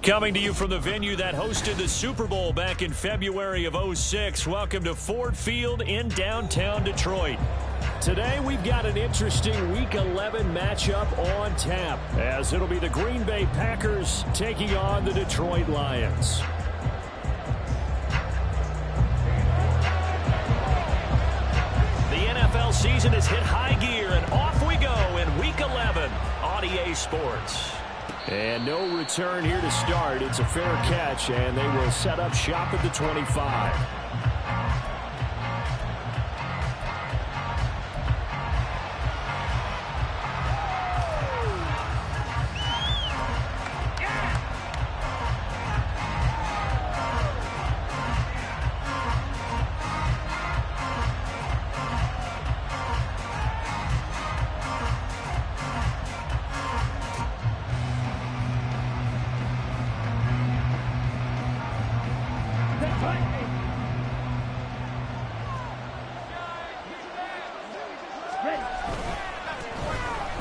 Coming to you from the venue that hosted the Super Bowl back in February of '06. Welcome to Ford Field in downtown Detroit. Today we've got an interesting Week 11 matchup on tap, as it'll be the Green Bay Packers taking on the Detroit Lions. The NFL season has hit high gear, and off we go in Week 11 on EA Sports. And no return here to start. It's a fair catch, and they will set up shop at the 25.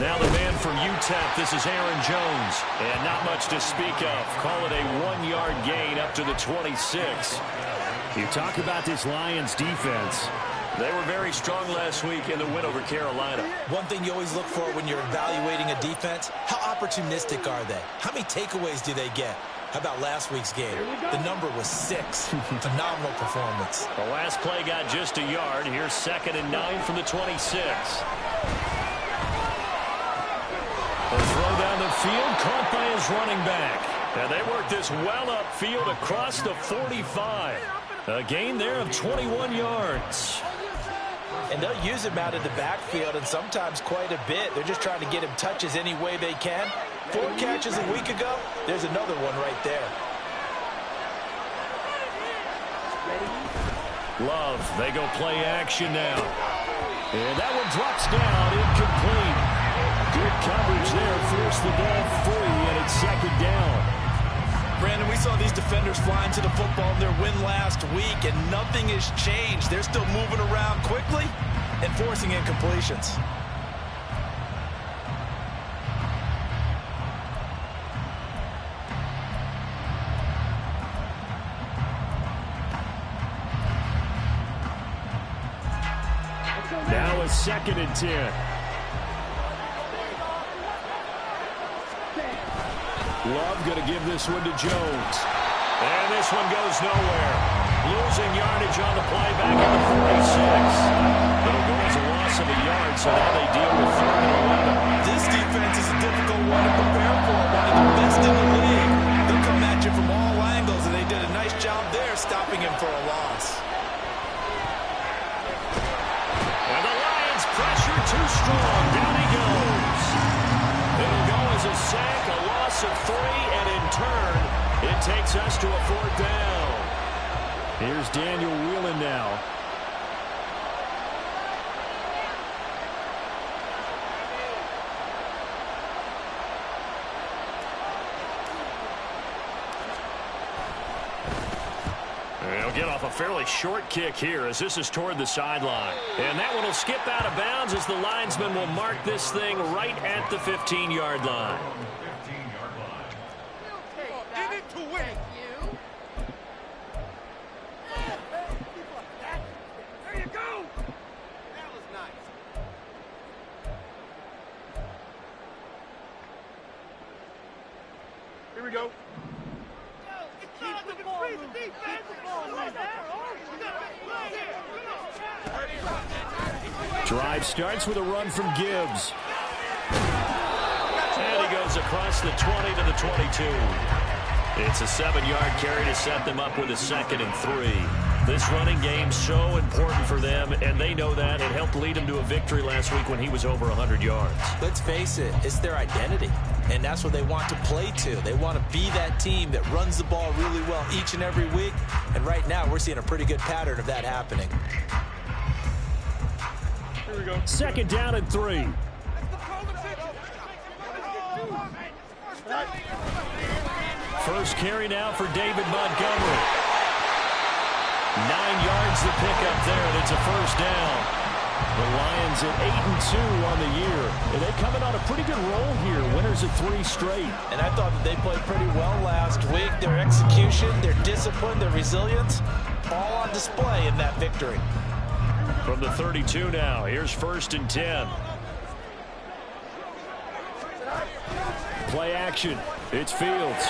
Now the man from UTEP, this is Aaron Jones. And not much to speak of. Call it a 1-yard gain up to the 26. You talk about this Lions defense. They were very strong last week in the win over Carolina. One thing you always look for when you're evaluating a defense, how opportunistic are they? How many takeaways do they get? How about last week's game? The number was 6. Phenomenal performance. The last play got just a yard. Here's 2nd and 9 from the 26. The throw down the field, caught by his running back. And they work this well upfield across the 45. A gain there of 21 yards. And they'll use him out of the backfield, and sometimes quite a bit. They're just trying to get him touches any way they can. 4 catches a week ago. There's another one right there. Love, they go play action now. And that one drops down, incomplete. Good coverage there, forced the ball free, and it's 2nd down. Brandon, we saw these defenders flying to the football in their win last week, and nothing has changed. They're still moving around quickly and forcing incompletions. Now a 2nd and 10. Love going to give this one to Jones. And this one goes nowhere. Losing yardage on the play back at the 46. It'll go as a loss of a yard, so now they deal with 3rd and 11. This defense is a difficult one to prepare for. One of the best in the league. They'll come at you from all angles, and they did a nice job there stopping him for a loss. And the Lions pressure too strong. Down he goes. It'll go as a sack, a loss of 3, and in turn, it takes us to a 4th down. Here's Daniel Whelan now. He'll get off a fairly short kick here as this is toward the sideline. And that one will skip out of bounds as the linesman will mark this thing right at the 15-yard line. Here we go. Drive starts with a run from Gibbs. And he goes across the 20 to the 22. It's a 7-yard carry to set them up with a 2nd and 3. This running game's so important for them, and they know that. It helped lead them to a victory last week when he was over 100 yards. Let's face it, it's their identity, and that's what they want to play to. They want to be that team that runs the ball really well each and every week, and right now we're seeing a pretty good pattern of that happening. Here we go. 2nd down and 3. First carry now for David Montgomery. 9 yards to pick up there, and it's a first down. The Lions at 8-2 on the year. And they coming on a pretty good roll here. Winners of 3 straight. And I thought that they played pretty well last week. Their execution, their discipline, their resilience, all on display in that victory. From the 32 now, here's 1st and 10. Play action. It's Fields.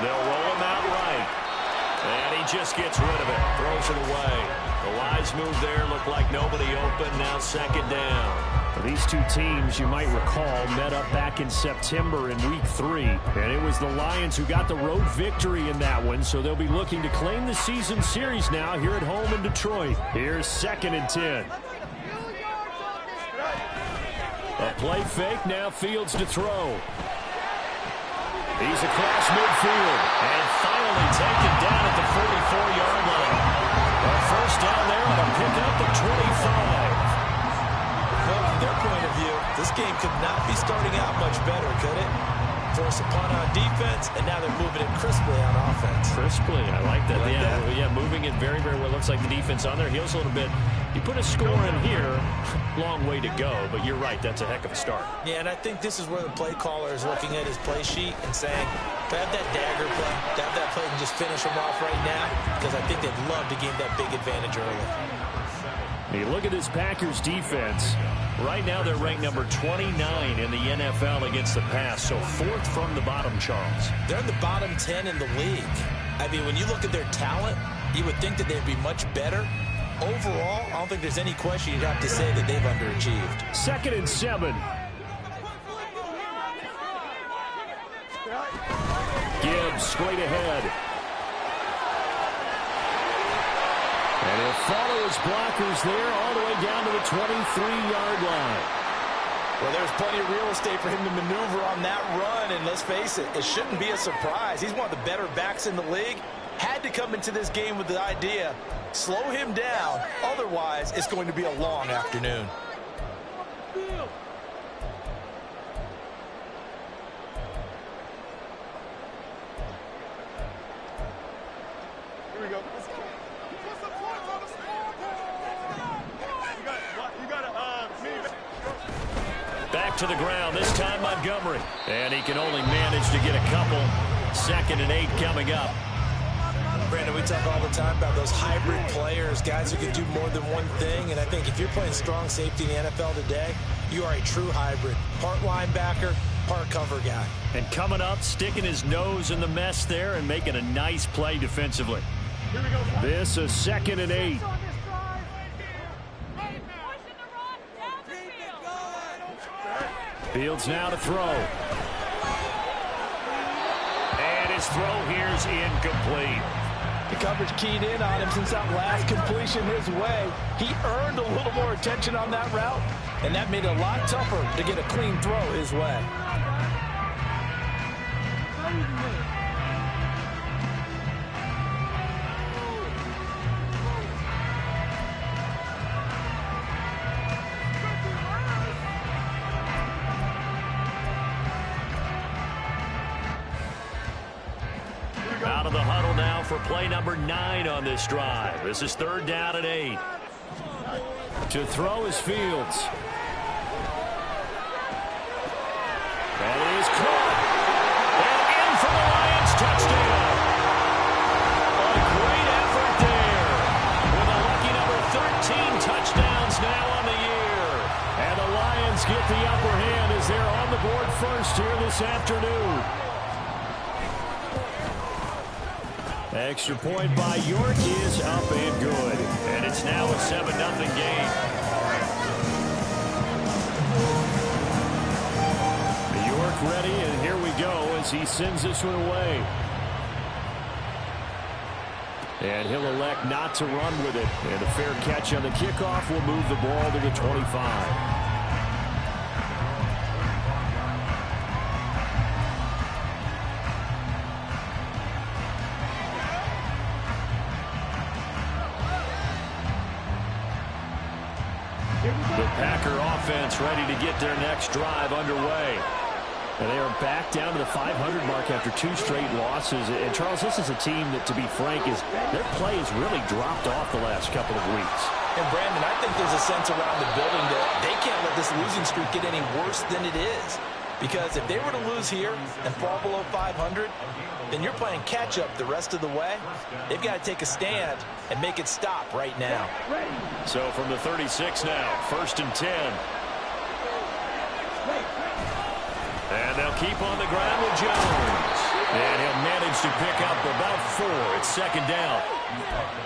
They'll roll him out right. And he just gets rid of it. Throws it away. The wise move there. Looked like nobody open. Now 2nd down. These two teams, you might recall, met up back in September in Week 3. And it was the Lions who got the road victory in that one. So they'll be looking to claim the season series now here at home in Detroit. Here's 2nd and 10. A play fake. Now Fields to throw. He's across midfield and finally taken down at the 44-yard line. A first down there on a pickup at 25. Well, from their point of view, this game could not be starting out much better, could it? Force a punt on defense, and now they're moving it crisply on offense. Crisply, I like that. Like that? Yeah, moving it very, very well. Looks like the defense on their heels a little bit. You put a score in here, long way to go, but you're right, that's a heck of a start. Yeah, and I think this is where the play caller is looking at his play sheet and saying, to have that dagger play, to have that play and just finish them off right now, because I think they'd love to gain that big advantage early. You look at this Packers defense. Right now they're ranked number 29 in the NFL against the pass, so 4th from the bottom, Charles. They're in the bottom 10 in the league. I mean, when you look at their talent, you would think that they'd be much better. Overall, I don't think there's any question you'd have to say that they've underachieved. 2nd and 7. Gibbs straight ahead. And he'll follow his blockers there all the way down to the 23-yard line. Well, there's plenty of real estate for him to maneuver on that run, and let's face it, it shouldn't be a surprise. He's one of the better backs in the league. Had to come into this game with the idea, slow him down, otherwise it's going to be a long afternoon. Here we go. Back to the ground, this time Montgomery. And he can only manage to get a couple. 2nd and 8 coming up. Brandon, we talk all the time about those hybrid players, guys who can do more than one thing, and I think if you're playing strong safety in the NFL today, you are a true hybrid. Part linebacker, part cover guy. And coming up, sticking his nose in the mess there and making a nice play defensively. Here we go. This is 2nd and 8. Fields now to throw. And his throw here's incomplete. The coverage keyed in on him since that last completion his way. He earned a little more attention on that route, and that made it a lot tougher to get a clean throw his way. Out of the huddle now for play number 9 on this drive. This is 3rd down and 8. To throw is Fields. That is caught. And in for the Lions. Touchdown. A great effort there. With a lucky number 13 touchdowns now on the year. And the Lions get the upper hand as they're on the board first here this afternoon. Extra point by York is up and good. And it's now a 7-0 game. York ready, and here we go as he sends this one away. And he'll elect not to run with it. And a fair catch on the kickoff will move the ball to the 25. The Packer offense ready to get their next drive underway. And they are back down to the 500 mark after 2 straight losses. And, Charles, this is a team that, to be frank, their play has really dropped off the last couple of weeks. And, Brandon, I think there's a sense around the building that they can't let this losing streak get any worse than it is. Because if they were to lose here and fall below 500, then you're playing catch-up the rest of the way. They've got to take a stand and make it stop right now. So from the 36 now, 1st and 10. And they'll keep on the ground with Jones. And he'll manage to pick up about 4. It's 2nd down.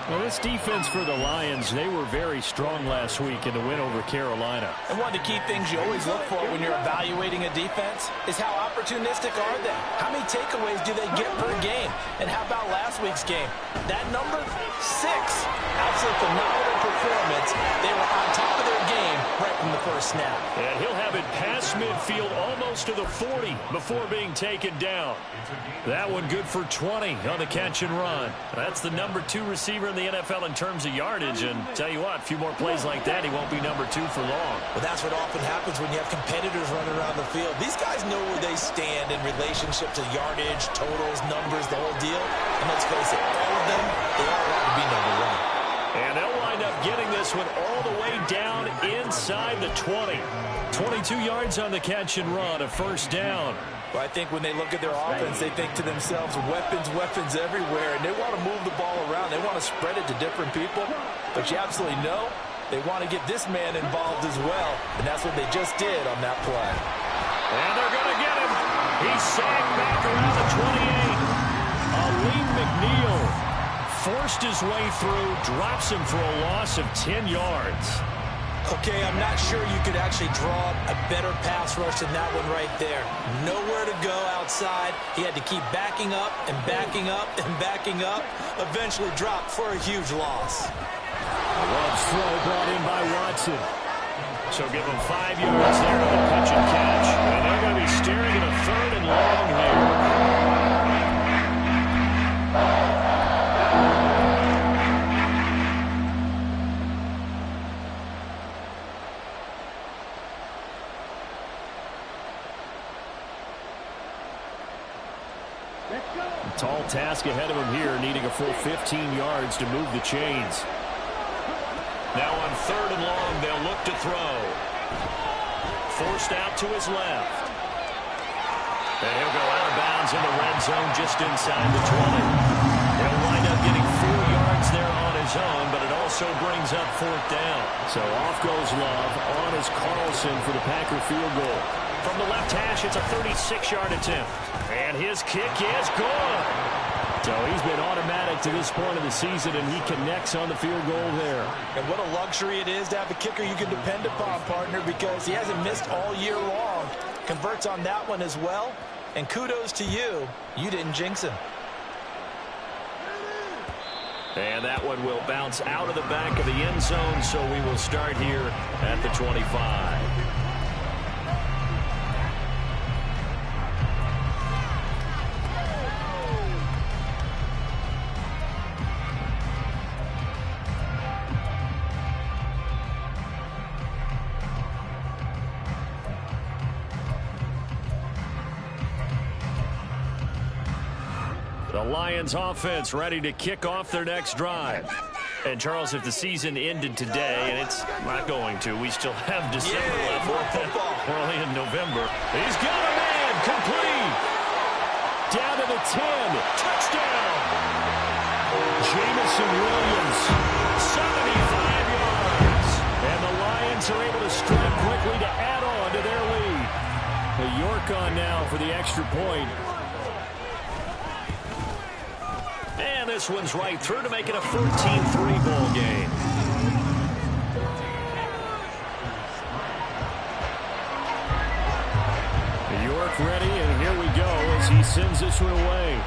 Well, this defense for the Lions, they were very strong last week in the win over Carolina. And one of the key things you always look for when you're evaluating a defense is how opportunistic are they? How many takeaways do they get per game? And how about last week's game? That number, 6. Absolute phenomenal performance. They were on top of their game right from the first snap. And he'll have it past midfield almost to the 40 before being taken down. That one good for 20 on the catch and run. That's the number 2 receiver in the NFL in terms of yardage. And tell you what, a few more plays like that, he won't be number 2 for long. Well, that's what often happens when you have competitors running around the field. These guys know where they stand in relationship to yardage, totals, numbers, the whole deal. And let's face it, all of them, they all want to be number 1. And they'll wind up getting this one all the way down inside the 20. 22 yards on the catch and run, a 1st down. Well, I think when they look at their offense, they think to themselves, weapons everywhere, and they want to move the ball around. They want to spread it to different people, but you absolutely know they want to get this man involved as well, and that's what they just did on that play. And they're going to get him. He's sagged back around the 28. Aleem McNeil forced his way through, drops him for a loss of 10 yards. Okay, I'm not sure you could actually draw a better pass rush than that one right there. Nowhere to go outside. He had to keep backing up and backing up and backing up. Eventually dropped for a huge loss. Love's throw brought in by Watson. So give him 5 yards there on the pitch and catch. And they're going to be staring at a 3rd and long here. Tall task ahead of him here, needing a full 15 yards to move the chains. Now on 3rd and long, they'll look to throw. Forced out to his left. And he'll go out of bounds in the red zone just inside the 20. He'll wind up getting 4 yards there on his own, but it also brings up 4th down. So off goes Love. On is Carlson for the Packer field goal. From the left hash, it's a 36-yard attempt. And his kick is good. So he's been automatic to this point of the season, and he connects on the field goal there. And what a luxury it is to have a kicker you can depend upon, partner, because he hasn't missed all year long. Converts on that one as well. And kudos to you. You didn't jinx him. And that one will bounce out of the back of the end zone, so we will start here at the 25. The Lions offense ready to kick off their next drive. And, Charles, if the season ended today, and it's not going to, we still have December left. We're only in November. He's got a man complete. Down to the 10. Touchdown. Jameson Williams, 75 yards. And the Lions are able to strike quickly to add on to their lead. The York on now for the extra point. And this one's right through to make it a 14-3 ball game. York ready, and here we go as he sends this one away.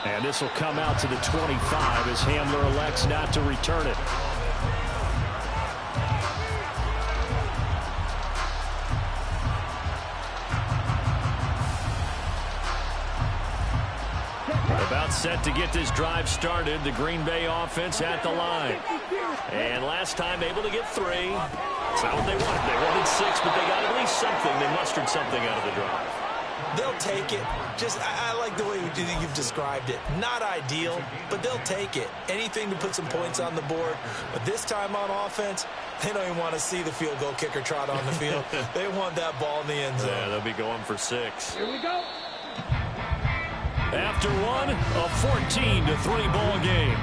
And this will come out to the 25 as Hamler elects not to return it. About set to get this drive started, the Green Bay offense at the line. And last time able to get 3. It's not what they wanted. They wanted 6, but they got at least something. They mustered something out of the drive. They'll take it. I like the way you've described it. Not ideal, but they'll take it. Anything to put some points on the board. But this time on offense, they don't even want to see the field goal kicker trot on the field. They want that ball in the end zone. Yeah, they'll be going for 6. Here we go. After one, a 14-3 ball game.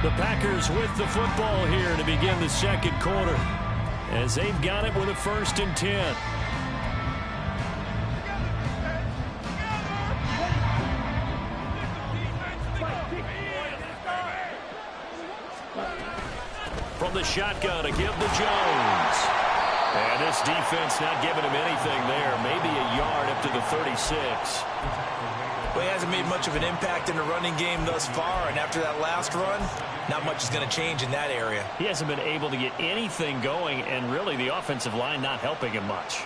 The Packers with the football here to begin the second quarter, as they've got it with a 1st and 10. From the shotgun to give to Jones. And this defense not giving him anything there. Maybe a yard up to the 36. Well, he hasn't made much of an impact in the running game thus far, and after that last run, not much is going to change in that area. He hasn't been able to get anything going, and really the offensive line not helping him much.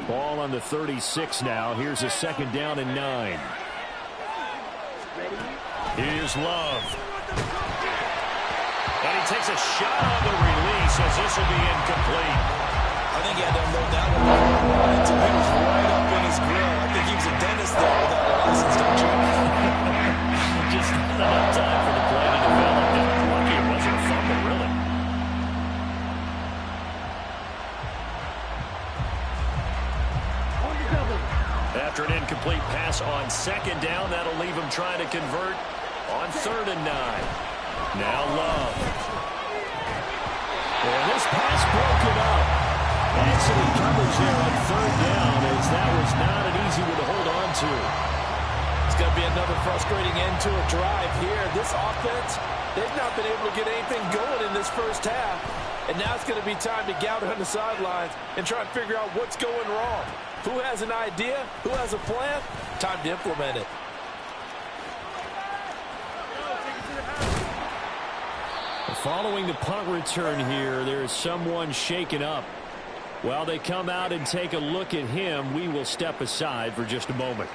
Ball on the 36 now. Here's a 2nd down and 9. Here's Love. And he takes a shot on the release as this will be incomplete. I think he had to unload that one. It was right up in his grill. I think he was a dentist there without a license, don't you? Just not enough time for the play to develop. And lucky it wasn't a fumble, really. After an incomplete pass on 2nd down, that'll leave him trying to convert on 3rd and 9. Now Love. And this pass broken up. Excellent coverage there on 3rd down, as that was not an easy one to hold on to. It's going to be another frustrating end to a drive here. This offense, they've not been able to get anything going in this first half. And now it's going to be time to gather on the sidelines and try and figure out what's going wrong. Who has an idea? Who has a plan? Time to implement it. Following the punt return here, there is someone shaken up. While they come out and take a look at him, we will step aside for just a moment.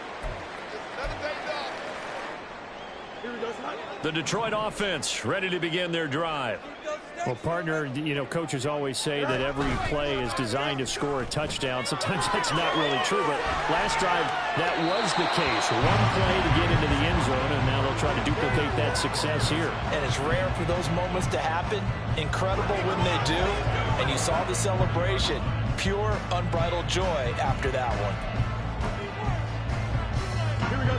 The Detroit offense ready to begin their drive. Well, partner, you know, coaches always say that every play is designed to score a touchdown. Sometimes that's not really true, but last drive, that was the case. One play to get into the end zone, and now they'll try to duplicate that success here. And it's rare for those moments to happen. Incredible when they do. And you saw the celebration. Pure, unbridled joy after that one. Here we go.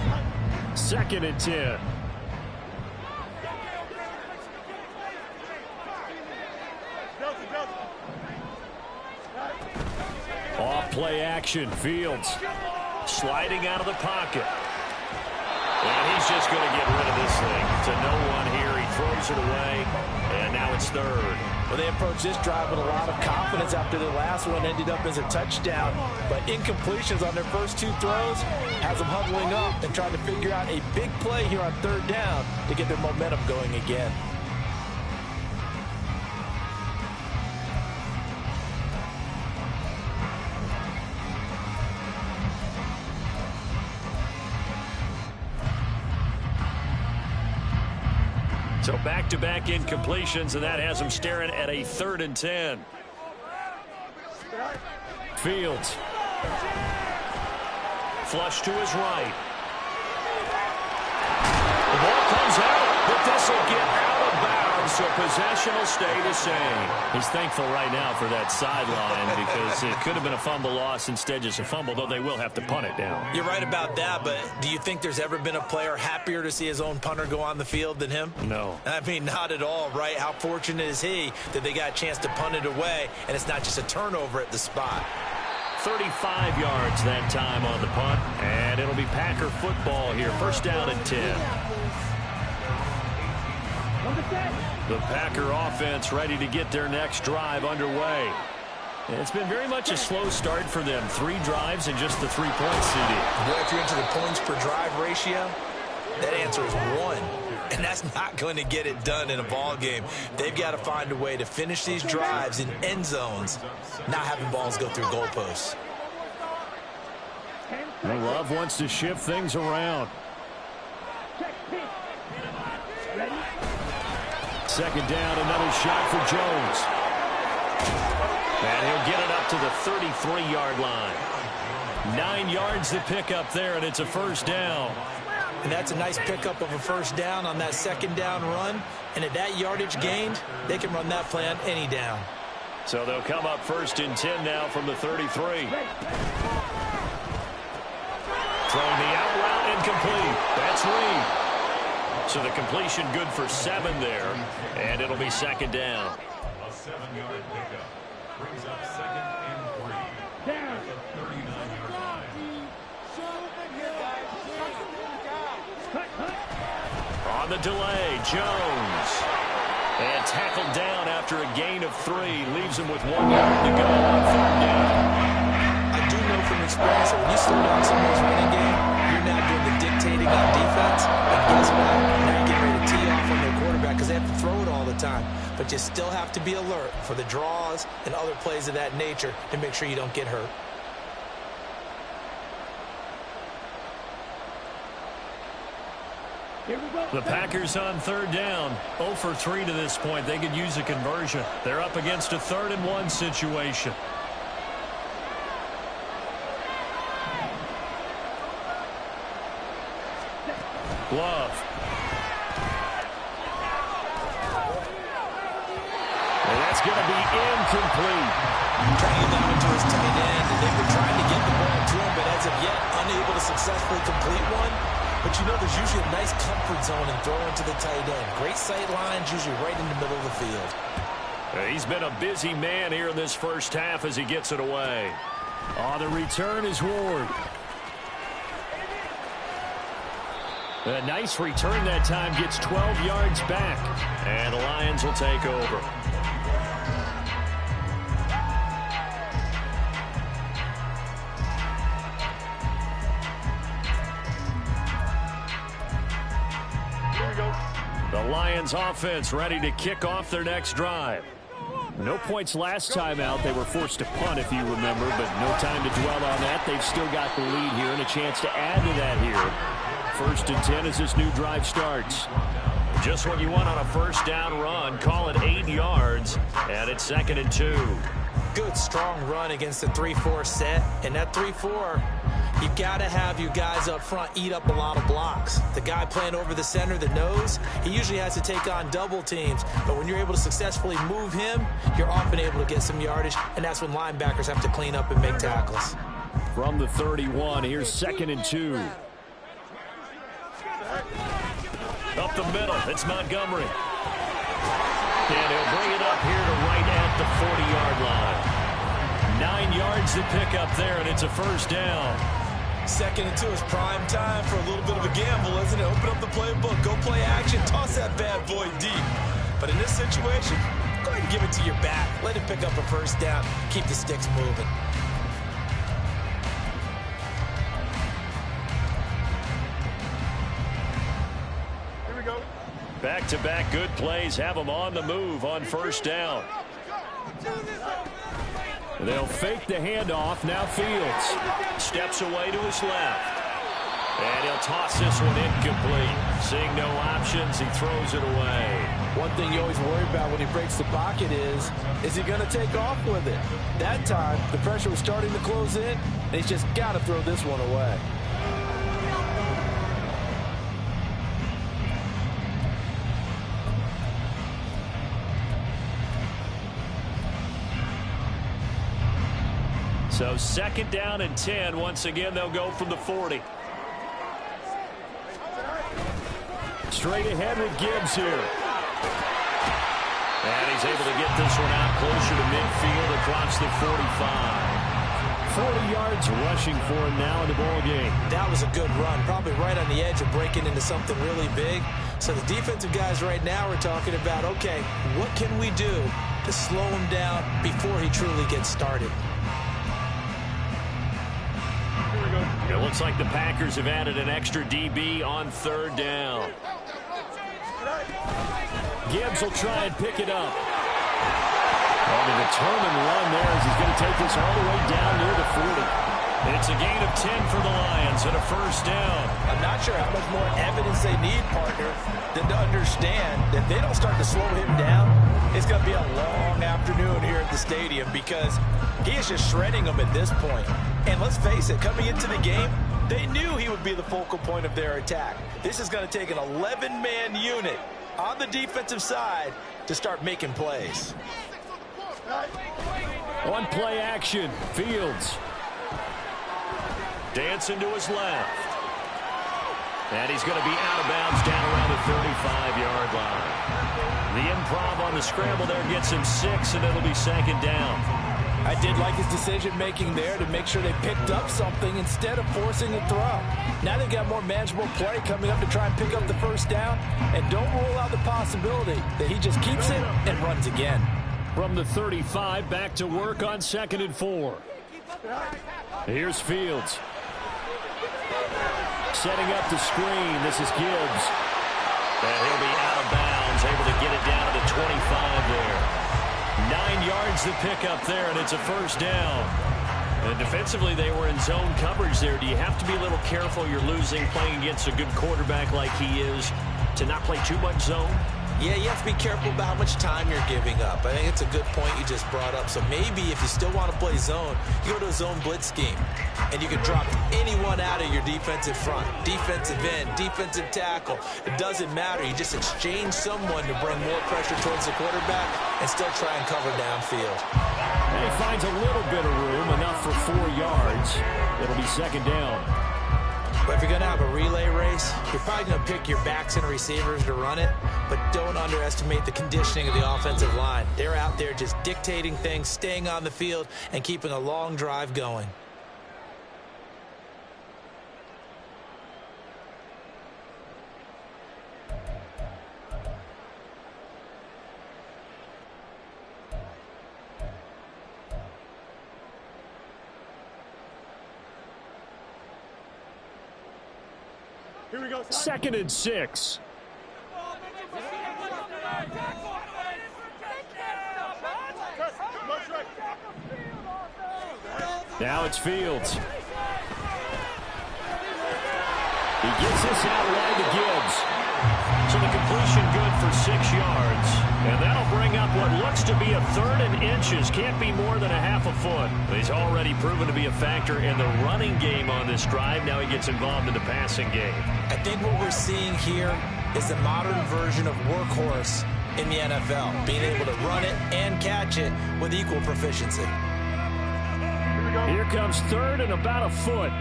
2nd and 10. Off play action. Fields sliding out of the pocket. And he's just going to get rid of this thing to no one here. He throws it away, and now it's 3rd. Well, they approached this drive with a lot of confidence after the last one ended up as a touchdown. But incompletions on their first 2 throws has them huddling up and trying to figure out a big play here on 3rd down to get their momentum going again. So back-to-back incompletions, and that has him staring at a 3rd and 10. Fields. Flush to his right. The ball comes out, but this will get out of bounds, so possession will stay the same. He's thankful right now for that sideline because it could have been a fumble loss, instead just a fumble, though they will have to punt it down. You're right about that, but do you think there's ever been a player happier to see his own punter go on the field than him? No. I mean, not at all, right? How fortunate is he that they got a chance to punt it away, and it's not just a turnover at the spot. 35 yards that time on the punt, and it'll be Packer football here. First down and 10. The Packer offense ready to get their next drive underway. It's been very much a slow start for them. 3 drives and just the 3 points, CD. Boy, if you're into the points per drive ratio, that answer is 1. And that's not going to get it done in a ball game. They've got to find a way to finish these drives in end zones, not having balls go through goalposts. Love wants to shift things around. Second down, another shot for Jones. And he'll get it up to the 33-yard line. 9 yards to pick up there, and it's a first down. And that's a nice pickup of a first down on that second down run. And at that yardage gained, they can run that play on any down. So they'll come up first and 10 now from the 33. Throwing the out route incomplete. That's Reed. So the completion good for 7 there. And it'll be second down. A 7-yard pickup brings up second and 3. At the 39-yard line. On the delay, Jones. And tackled down after a gain of 3. Leaves him with 1 yard to go on third down. I do know from experience that when you slow down someone's running game, you're now doing the dictating on defense. And guess what? Now you're getting ready to tee off on their quarterback because they have to throw it all the time. But you still have to be alert for the draws and other plays of that nature to make sure you don't get hurt. The Packers on third down. 0 for 3 to this point. They could use a conversion. They're up against a 3rd and 1 situation. Love. And that's going to be incomplete. Trying to get that one to his tight end, and they've been trying to get the ball to him, but as of yet, unable to successfully complete one. But you know there's usually a nice comfort zone in throwing to the tight end. Great sight lines, usually right in the middle of the field. He's been a busy man here in this first half as he gets it away. On the return is Ward. A nice return that time, gets 12 yards back. And the Lions will take over. The Lions offense ready to kick off their next drive. No points last time out. They were forced to punt, if you remember, but no time to dwell on that. They've still got the lead here and a chance to add to that here. First and 10 as this new drive starts. Just what you want on a first down run. Call it 8 yards, and it's second and 2. Good, strong run against the 3-4 set. And that 3-4, you've got to have your guys up front eat up a lot of blocks. The guy playing over the center, the nose, he usually has to take on double teams. But when you're able to successfully move him, you're often able to get some yardage, and that's when linebackers have to clean up and make tackles. From the 31, here's second and 2. Up the middle, it's Montgomery. And he'll bring it up here to right at the 40-yard line. 9 yards to pick up there, and it's a first down. Second and 2 is prime time for a little bit of a gamble, isn't it? Open up the playbook, go play action, toss that bad boy deep. But in this situation, go ahead and give it to your back. Let him pick up a first down, keep the sticks moving. Back-to-back good plays have them on the move on first down. They'll fake the handoff. Now Fields steps away to his left. And he'll toss this one incomplete. Seeing no options, he throws it away. One thing you always worry about when he breaks the pocket is he going to take off with it? That time, the pressure was starting to close in, and he's just got to throw this one away. So 2nd down and 10. Once again, they'll go from the 40. Straight ahead with Gibbs here. And he's able to get this one out closer to midfield across the 45. 40 yards rushing for him now in the ball game. That was a good run, probably right on the edge of breaking into something really big. So the defensive guys right now are talking about, okay, what can we do to slow him down before he truly gets started? It looks like the Packers have added an extra DB on 3rd down. Gibbs will try and pick it up. And a determined run there as he's going to take this all the way down near the 40. It's a gain of 10 for the Lions and a 1st down. I'm not sure how much more evidence they need, partner, than to understand that if they don't start to slow him down, it's going to be a long afternoon here at the stadium because he is just shredding them at this point. And let's face it, coming into the game, they knew he would be the focal point of their attack. This is going to take an 11-man unit on the defensive side to start making plays. On play action, Fields. Dancing to his left. And he's going to be out of bounds down around the 35-yard line. The improv on the scramble there gets him 6, and it'll be 2nd down. I did like his decision-making there to make sure they picked up something instead of forcing a throw. Now they've got more manageable play coming up to try and pick up the 1st down. And don't rule out the possibility that he just keeps it and runs again. From the 35, back to work on 2nd and 4. Here's Fields. Setting up the screen. This is Gibbs. And he'll be out of bounds, able to get it down to the 25 there. 9 yards to pick up there, and it's a 1st down. And defensively, they were in zone coverage there. Do you have to be a little careful? You're losing, playing against a good quarterback like he is, to not play too much zone? Yeah, you have to be careful about how much time you're giving up. I think it's a good point you just brought up. So maybe if you still want to play zone, you go to a zone blitz scheme. And you can drop anyone out of your defensive front. Defensive end, defensive tackle. It doesn't matter. You just exchange someone to bring more pressure towards the quarterback and still try and cover downfield. And he finds a little bit of room, enough for 4 yards. It'll be 2nd down. But if you're going to have a relay race, you're probably going to pick your backs and receivers to run it, but don't underestimate the conditioning of the offensive line. They're out there just dictating things, staying on the field, and keeping a long drive going. Here we go. 2nd and 6. Now it's Fields. He gets this out wide to Gibbs. So the completion good for 6 yards. And that'll bring up what looks to be a 3rd and inches. Can't be more than a half a foot. He's already proven to be a factor in the running game on this drive. Now he gets involved in the passing game. I think what we're seeing here is the modern version of workhorse in the NFL. Being able to run it and catch it with equal proficiency. Here comes 3rd and about a foot.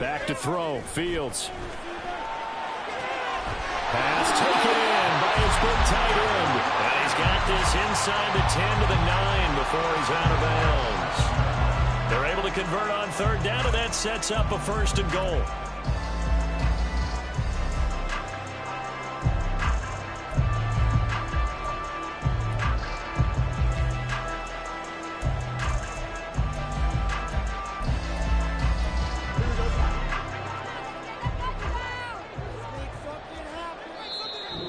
Back to throw. Fields. Pass taken in by his big tight end. And he's got this inside the 10 to the 9 before he's out of bounds. They're able to convert on 3rd down, and that sets up a 1st and goal.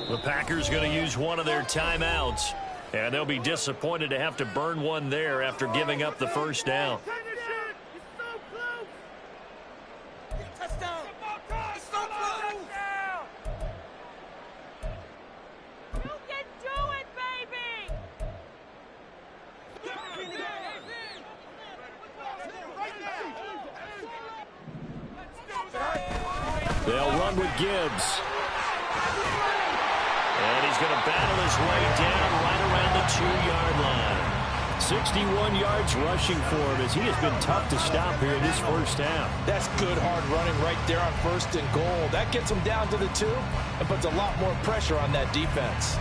The Packers going to use one of their timeouts, and they'll be disappointed to have to burn one there after giving up the 1st down. They'll run with Gibbs. And he's He's going to battle his way down right around the 2-yard line. 61 yards rushing for him as he has been tough to stop here in this first half. That's good hard running right there on 1st and goal. That gets him down to the 2 and puts a lot more pressure on that defense.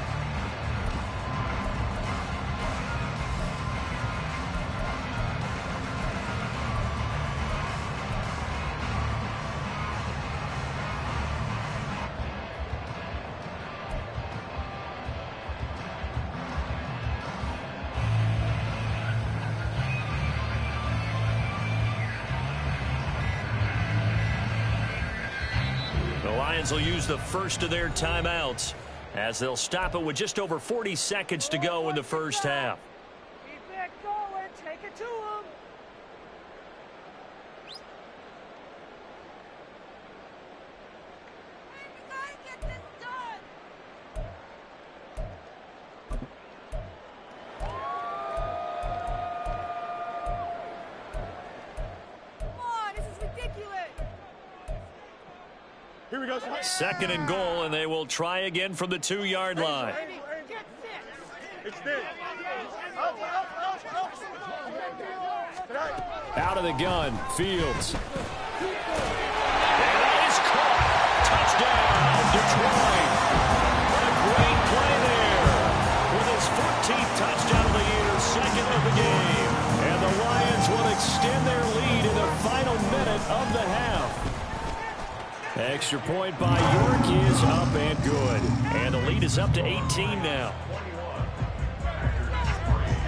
Will use the first of their timeouts as they'll stop it with just over 40 seconds to go in the first half. Keep it going. Take it to him. We gotta get this done. Come on, this is ridiculous. Here we go. 2nd and goal, and they will try again from the 2-yard line. Out of the gun, Fields. And that is caught. Touchdown, Detroit. What a great play there. With his 14th touchdown of the year, 2nd of the game. And the Lions will extend their lead in the final minute of the half. Extra point by York is up and good. And the lead is up to 18 now.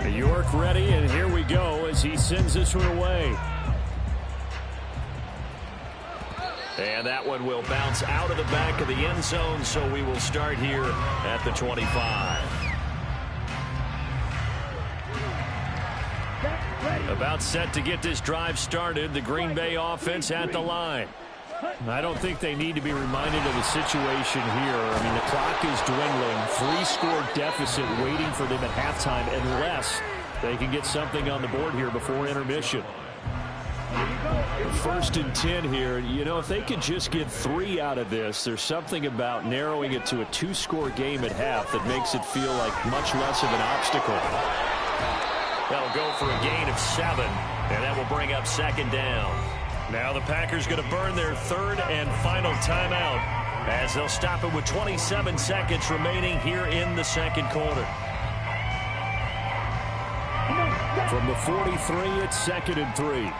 York ready, and here we go as he sends this one away. And that one will bounce out of the back of the end zone, so we will start here at the 25. About set to get this drive started, the Green Bay offense at the line. I don't think they need to be reminded of the situation here. I mean, the clock is dwindling. 3-score deficit waiting for them at halftime unless they can get something on the board here before intermission. 1st and 10 here. You know, if they could just get 3 out of this, there's something about narrowing it to a 2-score game at half that makes it feel like much less of an obstacle. That'll go for a gain of 7, and that will bring up 2nd down. Now the Packers going to burn their 3rd and final timeout as they'll stop it with 27 seconds remaining here in the 2nd quarter. From the 43, it's 2nd and 3.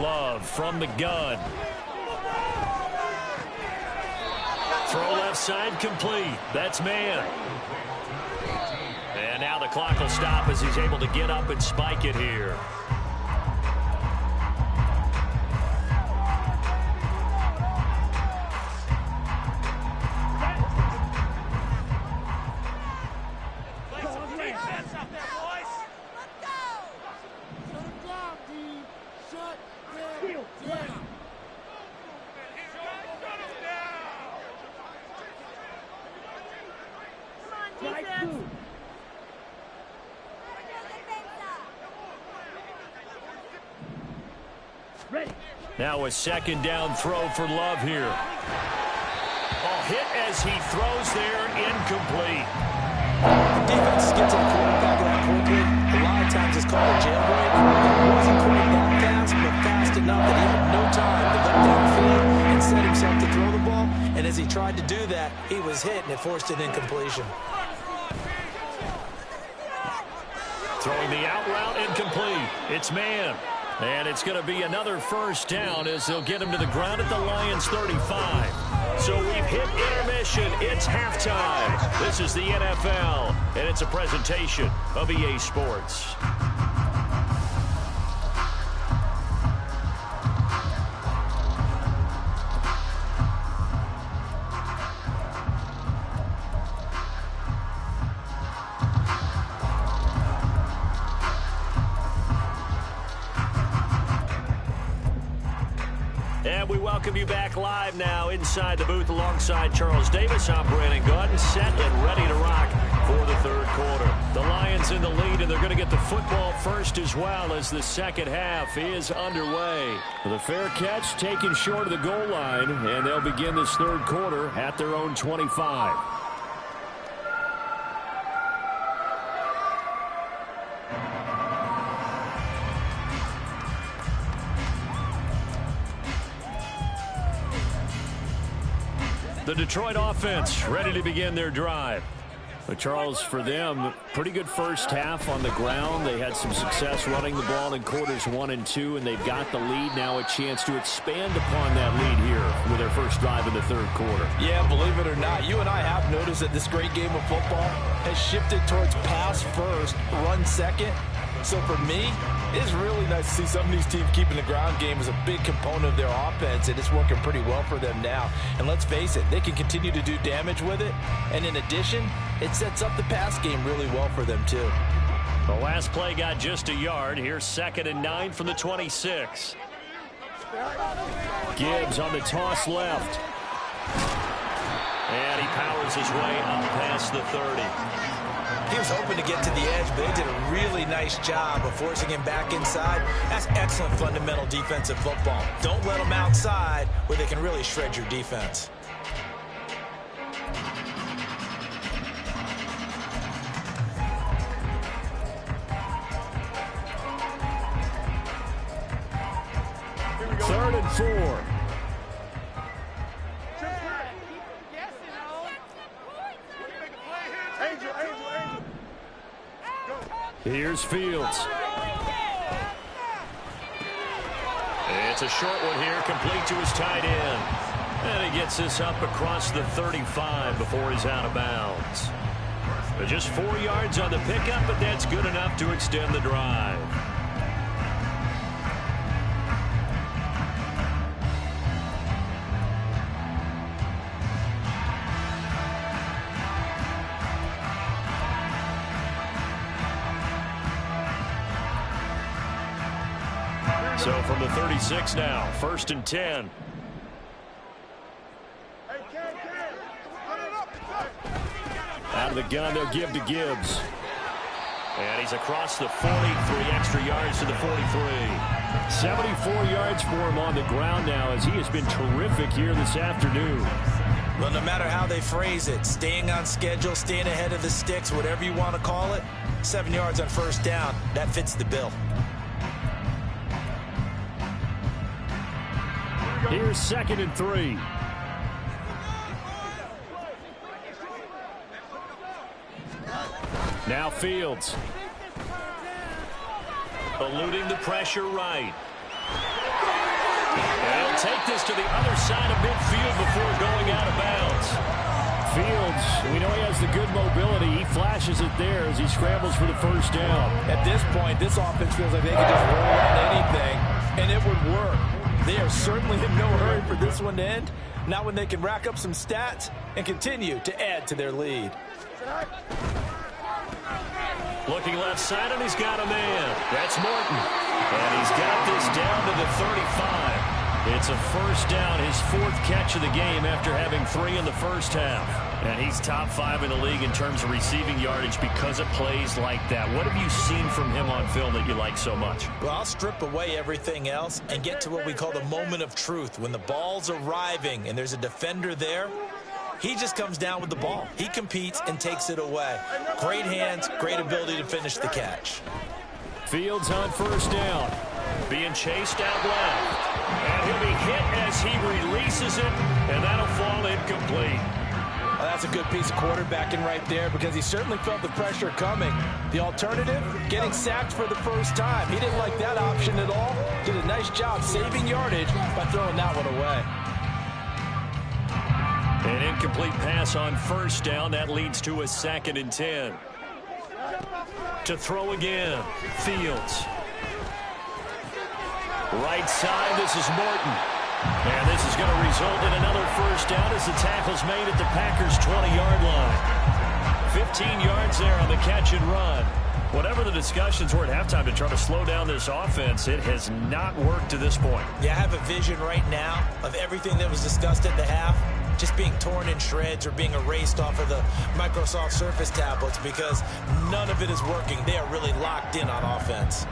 Love from the gun. Throw left side complete. That's man. And now the clock will stop as he's able to get up and spike it here. Now a 2nd down throw for Love here. Ball hit as he throws there, incomplete. The defense gets to the quarterback that quickly. A lot of times it's called a jailbreak. It wasn't quite that fast, but fast enough that he had no time to look downfield and set himself to throw the ball. And as he tried to do that, he was hit and it forced an incompletion. Throwing the out route, incomplete. It's man. And it's going to be another 1st down as they'll get him to the ground at the Lions 35. So we've hit intermission. It's halftime. This is the NFL, and it's a presentation of EA Sports. And we welcome you back live now inside the booth alongside Charles Davis. I'm Brandon Gaudin, set and ready to rock for the third quarter. The Lions in the lead, and they're going to get the football first as well as the second half is underway. The fair catch taken short of the goal line, and they'll begin this third quarter at their own 25. The Detroit offense ready to begin their drive. But Charles, for them, pretty good first half on the ground. They had some success running the ball in quarters 1 and 2, and they've got the lead now, a chance to expand upon that lead here with their first drive in the third quarter. Yeah, believe it or not, you and I have noticed that this great game of football has shifted towards pass first, run second. So for me, it's really nice to see some of these teams keeping the ground game as a big component of their offense, and it's working pretty well for them now. And let's face it, they can continue to do damage with it. And in addition, it sets up the pass game really well for them too. The last play got just a yard. Here's 2nd and 9 from the 26. Gibbs on the toss left. And he powers his way up past the 30. He was hoping to get to the edge, but they did a really nice job of forcing him back inside. That's excellent fundamental defensive football. Don't let them outside where they can really shred your defense. Third and 4. Here's Fields. It's a short one here, complete to his tight end. And he gets this up across the 35 before he's out of bounds. But just 4 yards on the pickup, but that's good enough to extend the drive. So from the 36 now, 1st and 10. Out of the gun, they'll give to Gibbs. And he's across the 40, 3 extra yards to the 43. 74 yards for him on the ground now as he has been terrific here this afternoon. Well, no matter how they phrase it, staying on schedule, staying ahead of the sticks, whatever you want to call it, 7 yards on first down, that fits the bill. Here's 2nd and 3. Now Fields. Eluding the pressure right. And he'll take this to the other side of midfield before going out of bounds. Fields, we know he has the good mobility. He flashes it there as he scrambles for the first down. At this point, this offense feels like they can just roll on anything, and it would work. They are certainly in no hurry for this one to end. Not when they can rack up some stats and continue to add to their lead. Looking left side, and he's got a man. That's Morton. And he's got this down to the 35. It's a first down, his 4th catch of the game after having 3 in the first half. And he's top 5 in the league in terms of receiving yardage because of plays like that. What have you seen from him on film that you like so much? Well, I'll strip away everything else and get to what we call the moment of truth. When the ball's arriving and there's a defender there, he just comes down with the ball. He competes and takes it away. Great hands, great ability to finish the catch. Fields on first down. Being chased out left. And he'll be hit as he releases it, and that'll fall incomplete. Well, that's a good piece of quarterbacking right there because he certainly felt the pressure coming. The alternative, getting sacked for the first time. He didn't like that option at all. Did a nice job saving yardage by throwing that one away. An incomplete pass on first down. That leads to a 2nd and 10. To throw again, Fields. Right side, this is Morton. And this is going to result in another first down as the tackle's made at the Packers' 20-yard line. 15 yards there on the catch and run. Whatever the discussions were at halftime to try to slow down this offense, it has not worked to this point. Yeah, I have a vision right now of everything that was discussed at the half just being torn in shreds or being erased off of the Microsoft Surface tablets because none of it is working. They are really locked in on offense.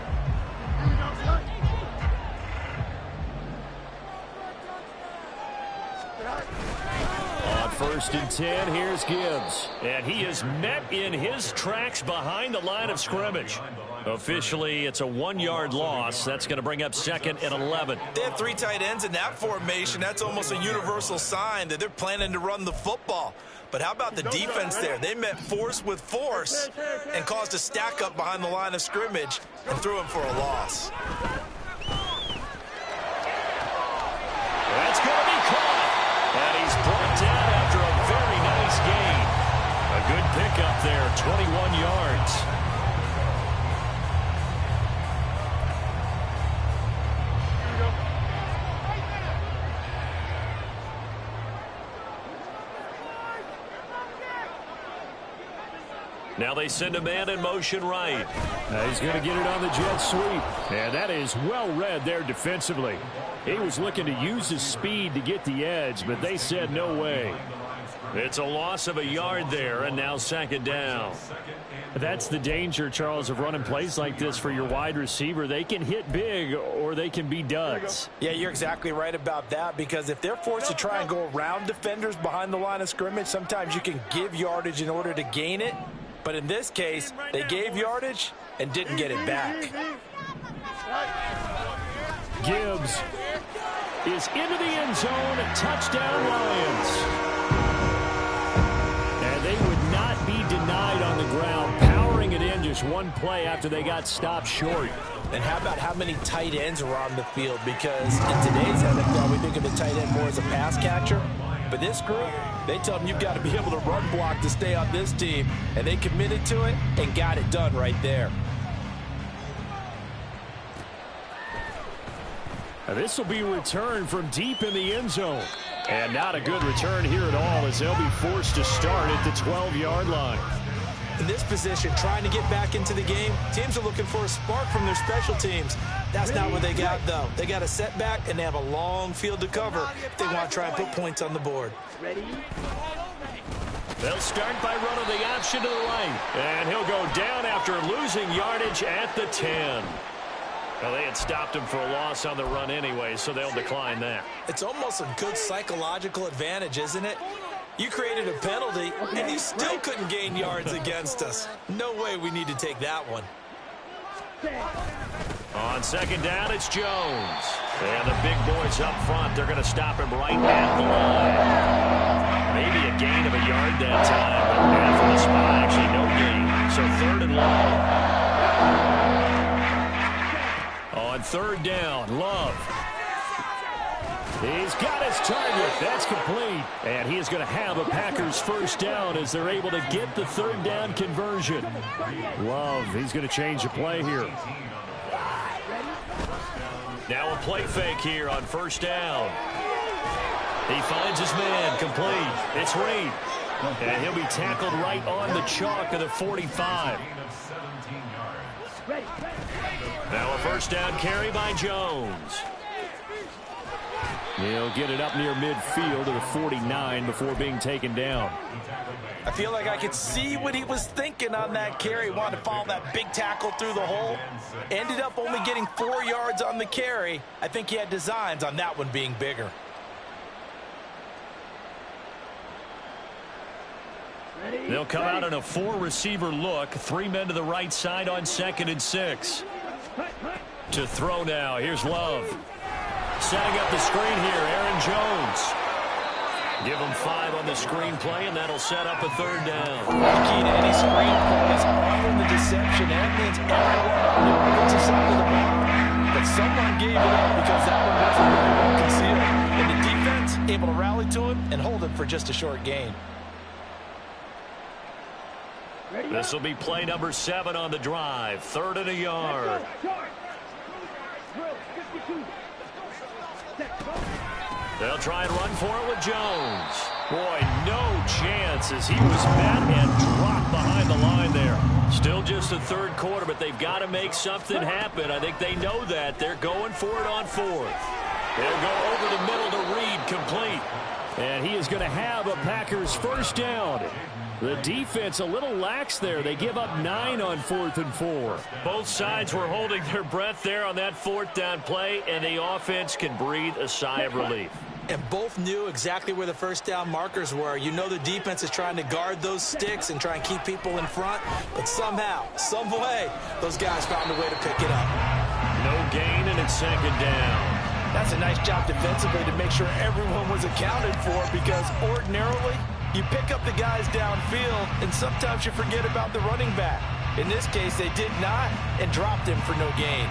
On 1st and 10, here's Gibbs. And he is met in his tracks behind the line of scrimmage. Officially, it's a 1-yard loss. That's going to bring up 2nd and 11. They have 3 tight ends in that formation. That's almost a universal sign that they're planning to run the football. But how about the defense there? They met force with force and caused a stack up behind the line of scrimmage and threw him for a loss. That's going to be caught. And he's brought down after a very nice gain. A good pickup there, 21 yards. Now they send a man in motion right. He's going to get it on the jet sweep. And that is well read there defensively. He was looking to use his speed to get the edge, but they said no way. It's a loss of a yard there, and now 2nd down. That's the danger, Charles, of running plays like this for your wide receiver. They can hit big or they can be duds. Yeah, you're exactly right about that because if they're forced to try and go around defenders behind the line of scrimmage, sometimes you can give yardage in order to gain it. But in this case, they gave yardage and didn't get it back. Gibbs is into the end zone. Touchdown, Lions. And they would not be denied on the ground, powering it in just one play after they got stopped short. And how about how many tight ends are on the field? Because in today's NFL, we think of the tight end more as a pass catcher. But this group, they tell them you've got to be able to run block to stay on this team. And they committed to it and got it done right there. This will be returned from deep in the end zone. And not a good return here at all as they'll be forced to start at the 12-yard line. In this position, trying to get back into the game, teams are looking for a spark from their special teams. That's not what they got, though. They got a setback, and they have a long field to cover if they want to try and put points on the board. They'll start by running the option to the right. And he'll go down after losing yardage at the 10. Well, they had stopped him for a loss on the run anyway, so they'll decline that. It's almost a good psychological advantage, isn't it? You created a penalty, and you still couldn't gain yards against us. No way we need to take that one. On 2nd down, it's Jones. And the big boys up front, they're going to stop him right at the line. Maybe a gain of a yard that time, but from the spot, actually no gain. So 3rd and long. On 3rd down, Love. He's got his target. That's complete. And he is going to have a Packers 1st down as they're able to get the 3rd down conversion. Love, he's going to change the play here. Now a play fake here on 1st down. He finds his man, complete. It's Reed. And he'll be tackled right on the chalk of the 45. Now a 1st down carry by Jones. He'll get it up near midfield to the 49 before being taken down. I feel like I could see what he was thinking on that carry. Wanted to follow that big tackle through the hole. Ended up only getting 4 yards on the carry. I think he had designs on that one being bigger. They'll come out in a 4-receiver look. 3 men to the right side on 2nd and 6. To throw now. Here's Love. Setting up the screen here, Aaron Jones. Give him 5 on the screen play, and that'll set up a 3rd down. The key to any screen play is offering the deception. That means everyone on the offensive side of the ball. But someone gave it up because that one wasn't very well concealed. And the defense able to rally to him and hold him for just a short gain. This will be play number 7 on the drive. 3rd and a yard. They'll try and run for it with Jones. Boy, no chance as he was met and dropped behind the line there. Still just the third quarter, but they've got to make something happen. I think they know that. They're going for it on fourth. They'll go over the middle to Reed, complete. And he is going to have a Packers first down. The defense a little lax there. They give up 9 on 4th and 4. Both sides were holding their breath there on that 4th down play, and the offense can breathe a sigh of relief. And both knew exactly where the first down markers were. You know the defense is trying to guard those sticks and try and keep people in front, but somehow, some way, those guys found a way to pick it up. No gain, and it's second down. That's a nice job defensively to make sure everyone was accounted for, because ordinarily you pick up the guys downfield and sometimes you forget about the running back. In this case, they did not and dropped him for no gain.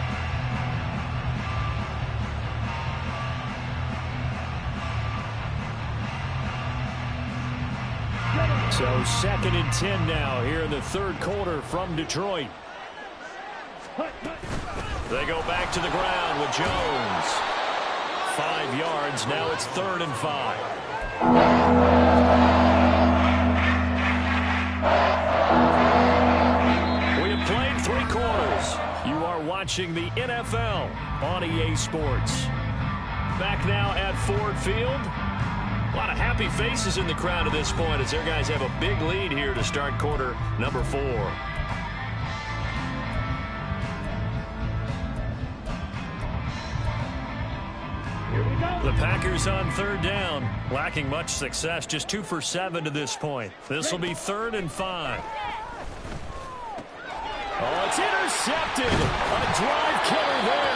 So 2nd and 10 now here in the third quarter from Detroit. They go back to the ground with Jones. 5 yards. Now it's 3rd and 5. We have played 3 quarters. You are watching the NFL on EA Sports. Back now at Ford Field. A lot of happy faces in the crowd at this point as their guys have a big lead here to start quarter number 4. The Packers on 3rd down, lacking much success, just 2 for 7 to this point. This will be 3rd and 5. Oh, it's intercepted. A drive killer there.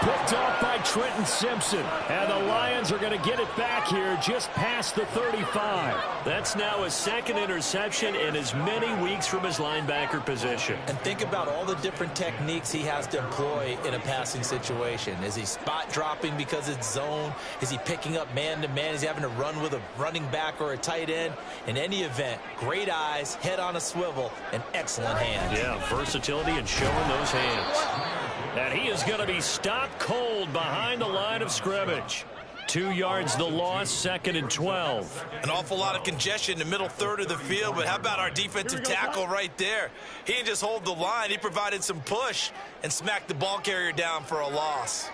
Picked off by Trenton Simpson. And the Lions are going to get it back here just past the 35. That's now his 2nd interception in as many weeks from his linebacker position. And think about all the different techniques he has to employ in a passing situation. Is he spot dropping because it's zone? Is he picking up man-to-man? Is he having to run with a running back or a tight end? In any event, great eyes, head on a swivel, and excellent hands. Yeah, versatility and showing those hands. And he is going to be stopped cold behind the line of scrimmage. 2 yards the loss, 2nd and 12. An awful lot of congestion in the middle third of the field, but how about our defensive tackle right there? He didn't just hold the line. He provided some push and smacked the ball carrier down for a loss.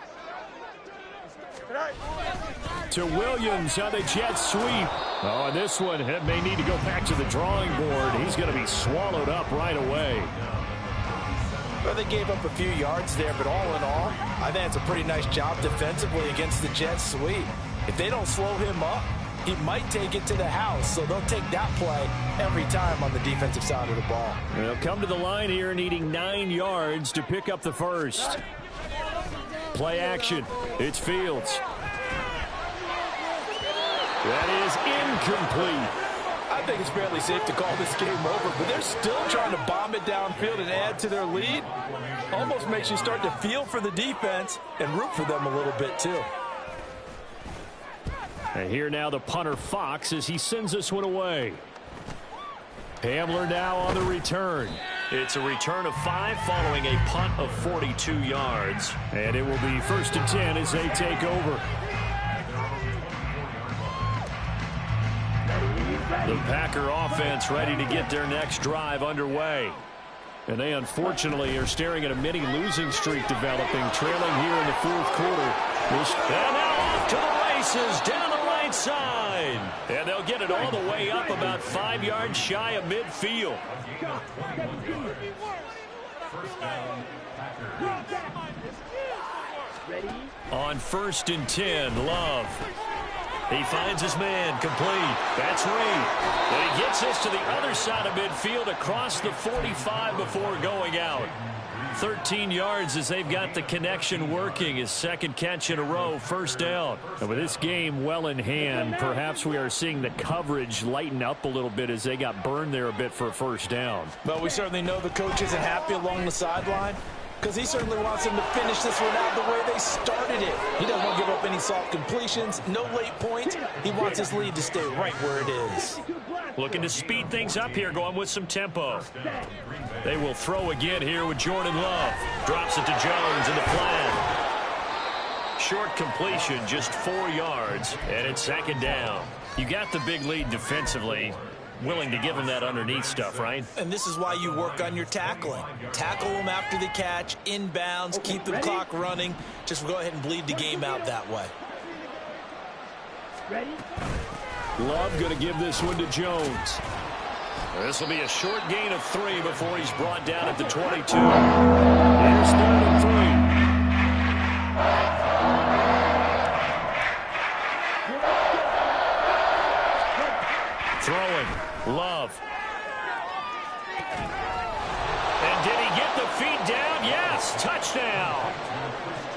To Williams on the jet sweep. Oh, and this one may need to go back to the drawing board. He's going to be swallowed up right away. Well, they gave up a few yards there, but all in all, I think it's a pretty nice job defensively against the jet sweep. If they don't slow him up, he might take it to the house, so they'll take that play every time on the defensive side of the ball. They'll come to the line here needing 9 yards to pick up the first. Play action. It's Fields. That is incomplete. I think it's fairly safe to call this game over, but they're still trying to bomb it downfield and add to their lead. Almost makes you start to feel for the defense and root for them a little bit, too. And here now the punter Fox as he sends this one away. Hamler now on the return. It's a return of 5 following a punt of 42 yards. And it will be 1st and 10 as they take over. The Packer offense ready to get their next drive underway. And they unfortunately are staring at a mini losing streak developing, trailing here in the 4th quarter. And now off to the races down the right side. And they'll get it all the way up about 5 yards shy of midfield. On 1st and 10, Love. He finds his man, complete. That's Reed. And he gets us to the other side of midfield across the 45 before going out. 13 yards as they've got the connection working. His 2nd catch in a row, 1st down. And with this game well in hand, perhaps we are seeing the coverage lighten up a little bit as they got burned there a bit for a 1st down. But we certainly know the coach isn't happy along the sideline, because he certainly wants them to finish this one out the way they started it. He doesn't want to give up any soft completions, no late points. He wants his lead to stay right where it is. Looking to speed things up here, going with some tempo. They will throw again here with Jordan Love. Drops it to Jones in the flat. Short completion, just 4 yards, and it's 2nd down. You got the big lead defensively. Willing to give him that underneath stuff, right? And this is why you work on your tackling. Tackle them after the catch, inbounds, keep the clock running. Just go ahead and bleed the game out that way. Love going to give this one to Jones. This will be a short gain of 3 before he's brought down at the 22. Here's 3rd and 3. Throwing. Love. And did he get the feet down? Yes, touchdown.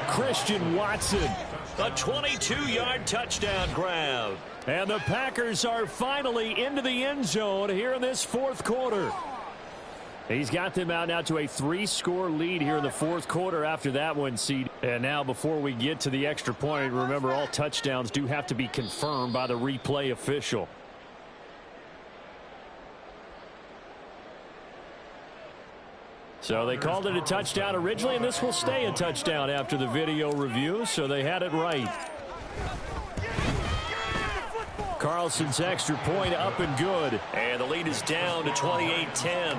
Christian Watson. A 22-yard touchdown grab. And the Packers are finally into the end zone here in this 4th quarter. He's got them out now to a 3-score lead here in the 4th quarter after that one seed. And now before we get to the extra point, remember all touchdowns do have to be confirmed by the replay official. So they called it a touchdown originally, and this will stay a touchdown after the video review, so they had it right. Carlson's extra point up and good. And the lead is down to 28-10.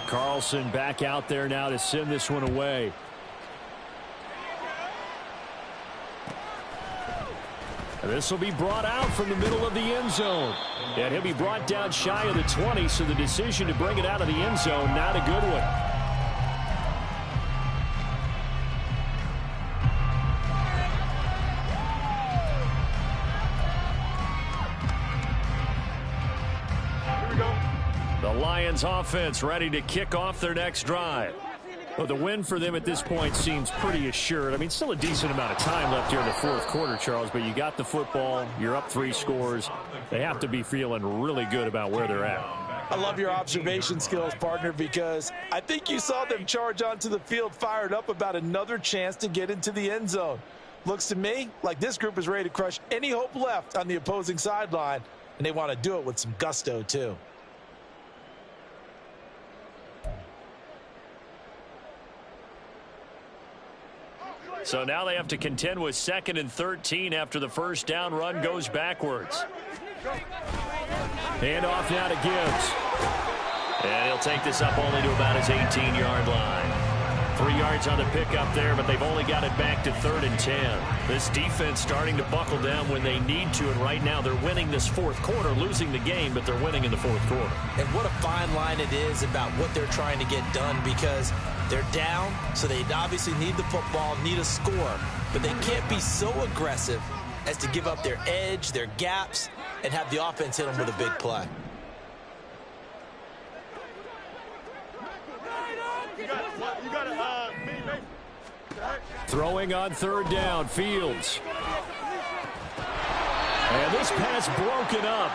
Carlson back out there now to send this one away. This will be brought out from the middle of the end zone. And he'll be brought down shy of the 20, so the decision to bring it out of the end zone, not a good one. The Lions offense ready to kick off their next drive. Well, the win for them at this point seems pretty assured. I mean, still a decent amount of time left here in the 4th quarter, Charles, but you got the football. You're up 3 scores. They have to be feeling really good about where they're at. I love your observation skills, partner, because I think you saw them charge onto the field fired up about another chance to get into the end zone. Looks to me like this group is ready to crush any hope left on the opposing sideline, and they want to do it with some gusto, too. So now they have to contend with 2nd and 13 after the first down run goes backwards. Hand off now to Gibbs. And he'll take this up only to about his 18-yard line. 3 yards on the pickup there, but they've only got it back to 3rd and 10. This defense starting to buckle down when they need to, and right now they're winning this 4th quarter, losing the game, but they're winning in the 4th quarter. And what a fine line it is about what they're trying to get done, because they're down, so they obviously need the football, need a score, but they can't be so aggressive as to give up their edge, their gaps, and have the offense hit them with a big play. Throwing on 3rd down, Fields. And this pass broken up.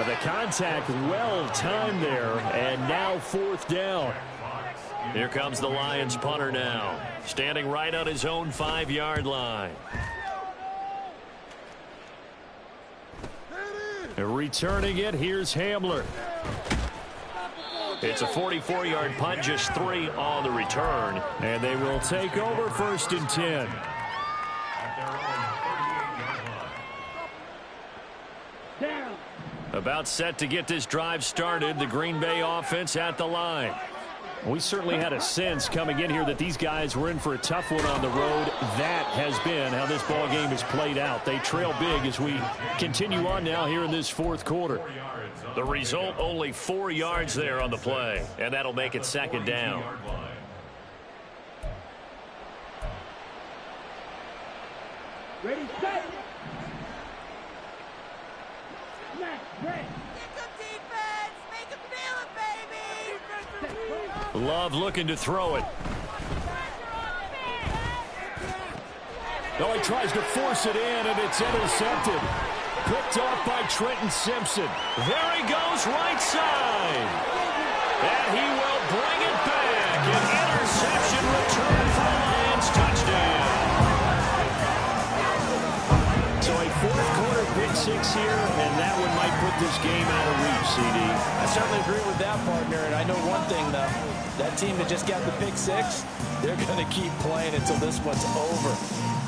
The contact well timed there, and now 4th down. Here comes the Lions punter now, standing right on his own 5-yard line. Returning it, here's Hamler. It's a 44-yard punt, just 3 on the return. And they will take over 1st and 10. About set to get this drive started, the Green Bay offense at the line. We certainly had a sense coming in here that these guys were in for a tough one on the road. That has been how this ball game has played out. They trail big as we continue on now here in this 4th quarter. The result, only 4 yards there on the play, and that'll make it 2nd down. Ready, set. Love looking to throw it. Oh, he tries to force it in, and it's intercepted. Picked off by Trenton Simpson. There he goes, right side. And he will bring it back. An interception return for a Lions touchdown. So a 4th quarter big six here, and that one might put this game out of reach, CD. I certainly agree with that, partner. And I know one thing, though. That team that just got the pick six, they're going to keep playing until this one's over.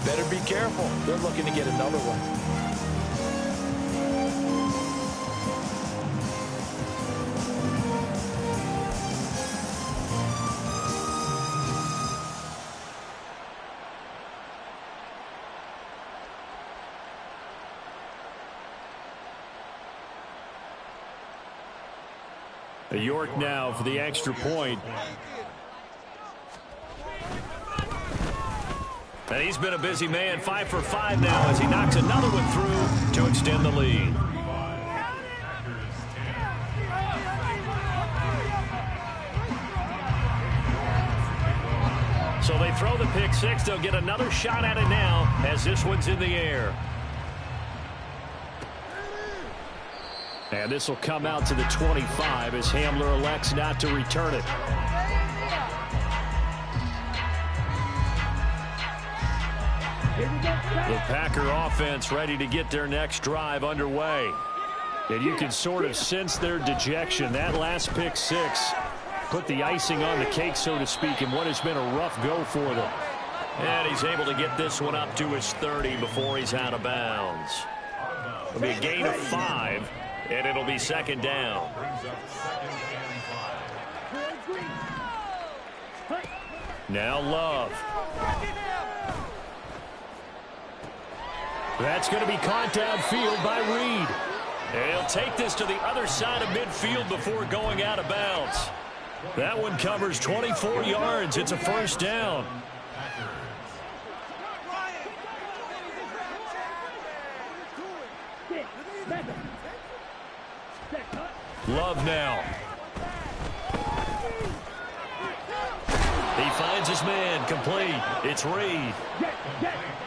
Better be careful. They're looking to get another one. York now for the extra point. And he's been a busy man, 5 for 5 now as he knocks another one through to extend the lead. So they throw the pick six. They'll get another shot at it now as this one's in the air. And this will come out to the 25 as Hamler elects not to return it. The Packer offense ready to get their next drive underway. And you can sort of sense their dejection. That last pick six put the icing on the cake, so to speak, in what has been a rough go for them. And he's able to get this one up to his 30 before he's out of bounds. It'll be a gain of 5. And it'll be second down. Now Love. That's going to be caught downfield by Reed. And he'll take this to the other side of midfield before going out of bounds. That one covers 24 yards. It's a first down. Love now. He finds his man complete. It's Reed.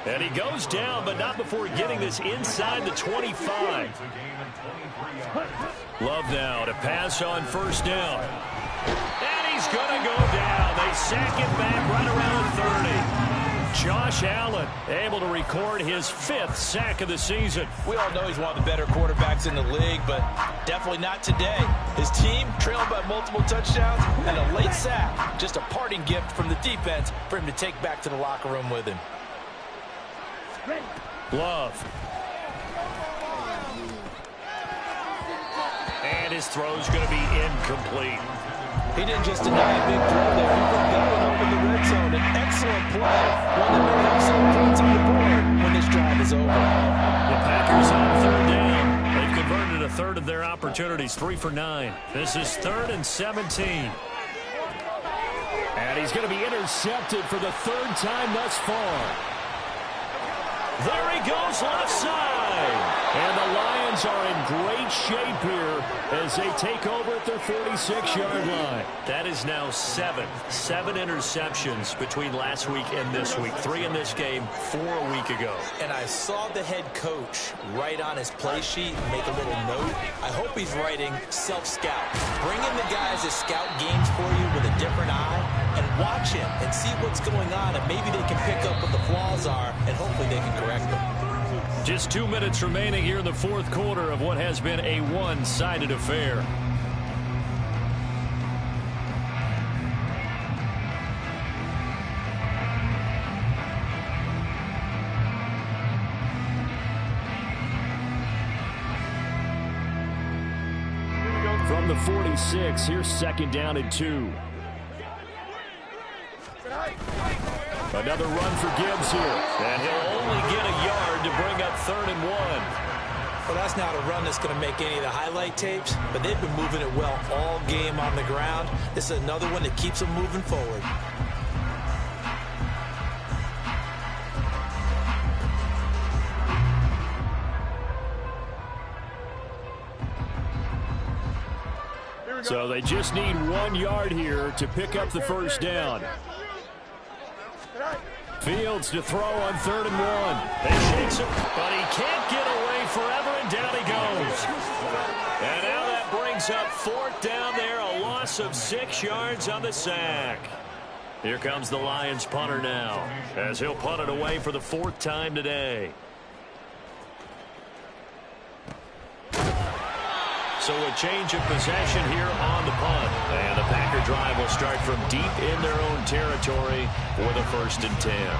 And he goes down, but not before getting this inside the 25. Love now to pass on first down. And he's going to go down. They sack him back right around 30. Josh Allen able to record his 5th sack of the season. We all know he's one of the better quarterbacks in the league, but definitely not today. His team trailing by multiple touchdowns and a late sack. Just a parting gift from the defense for him to take back to the locker room with him. Love. And his throw's going to be incomplete. He didn't just deny a big throw there. He put that one over the red zone. An excellent play. One that may have some points on the board when this drive is over. The Packers on third down. They've converted a third of their opportunities, 3 for 9. This is 3rd and 17. And he's going to be intercepted for the 3rd time thus far. There he goes left side. And the Lions are in great shape here as they take over at their 46-yard line. That is now 7 interceptions between last week and this week. 3 in this game, 4 a week ago. And I saw the head coach write on his play sheet and make a little note. I hope he's writing self-scout. Bring in the guys that scout games for you with a different eye and watch him and see what's going on, and maybe they can pick up what the flaws are, and hopefully they can correct them. Just 2 minutes remaining here in the 4th quarter of what has been a one-sided affair. From the 46, here's 2nd down and 2. Another run for Gibbs here. And he'll only get a yard to bring up 3rd and 1. Well, that's not a run that's going to make any of the highlight tapes, but they've been moving it well all game on the ground. This is another one that keeps them moving forward. So they just need 1 yard here to pick up the first down. Fields to throw on 3rd and 1. They shakes him, but he can't get away forever, and down he goes. And now that brings up 4th down there, a loss of 6 yards on the sack. Here comes the Lions punter now, as he'll punt it away for the 4th time today. So a change of possession here on the punt. And the Packer drive will start from deep in their own territory for the 1st and 10.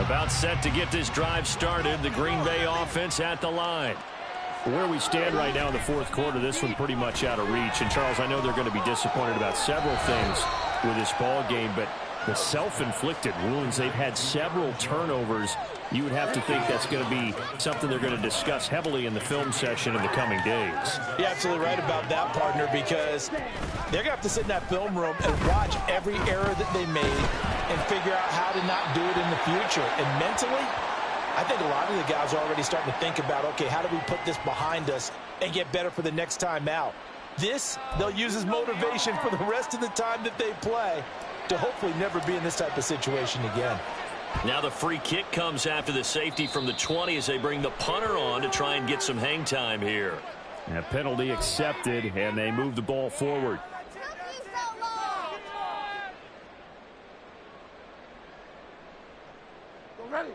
About set to get this drive started, the Green Bay offense at the line. Where we stand right now in the 4th quarter, this one pretty much out of reach. And, Charles, I know they're going to be disappointed about several things with this ball game, but the self-inflicted wounds, they've had several turnovers. You would have to think that's going to be something they're going to discuss heavily in the film session in the coming days. You're absolutely right about that, partner, because they're going to have to sit in that film room and watch every error that they made and figure out how to not do it in the future. And mentally, I think a lot of the guys are already starting to think about, okay, how do we put this behind us and get better for the next time out? This, they'll use as motivation for the rest of the time that they play to hopefully never be in this type of situation again. Now the free kick comes after the safety from the 20 as they bring the punter on to try and get some hang time here. A penalty accepted, and they move the ball forward. Ready.